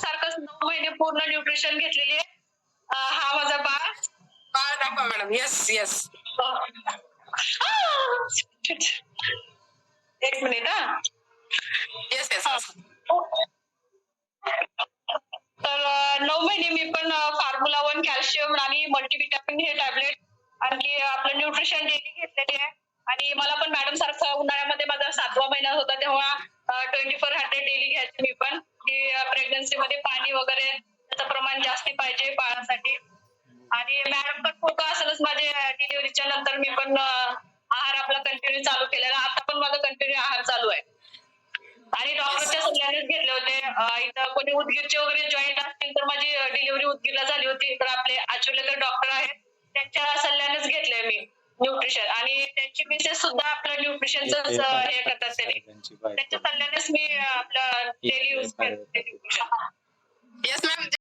सारखंच 9 महिने पूर्ण न्यूट्रिशन घेतलेली आहे. हा माझा बाळ. बाळ दाखवा मॅडम. Yes yes. एक मिनिट हा. Yes yes. तर 9 महिने मी पण फॉर्म्युला 1 कॅल्शियम आणि मल्टीव्हिटॅमिन हे टॅबलेट आणखी आपलं न्यूट्रिशन डेली घेतलेले आहे. आणि मला पण मॅडम सारखं उन्हाळ्यामध्ये माझा 7वा महिना होता तेव्हा 2400 डेली घ्यायचे मी पण, की प्रेग्नन्सी मध्ये पाणी वगैरे त्याचं प्रमाण जास्ती पाहिजे बाळासाठी. आणि मॅडम पण फोटो असेलच माझे डिलिव्हरीच्या नंतर मी पण आहार आपला कंटिन्यू चालू केलेला. आता पण माझा कंटिन्यू आहार चालू आहे. आणि डॉक्टरच्या सल्ल्यानेच घेतले होते. इथं कोणी उदगीरचे वगैरे जॉईंट असतील तर माझी डिलिव्हरी उदगीरला झाली होती. तर आपले आचुलेकर डॉक्टर आहेत त्यांच्या सल्ल्यानेच घेतलंय मी न्यूट्रिशन. आणि त्यांची मिसेस सुद्धा आपलं न्यूट्रिशनच हे करतात. त्यांच्या सल्ल्यानेच मी आपलं डेली यूज करते न्यूट्रिशन.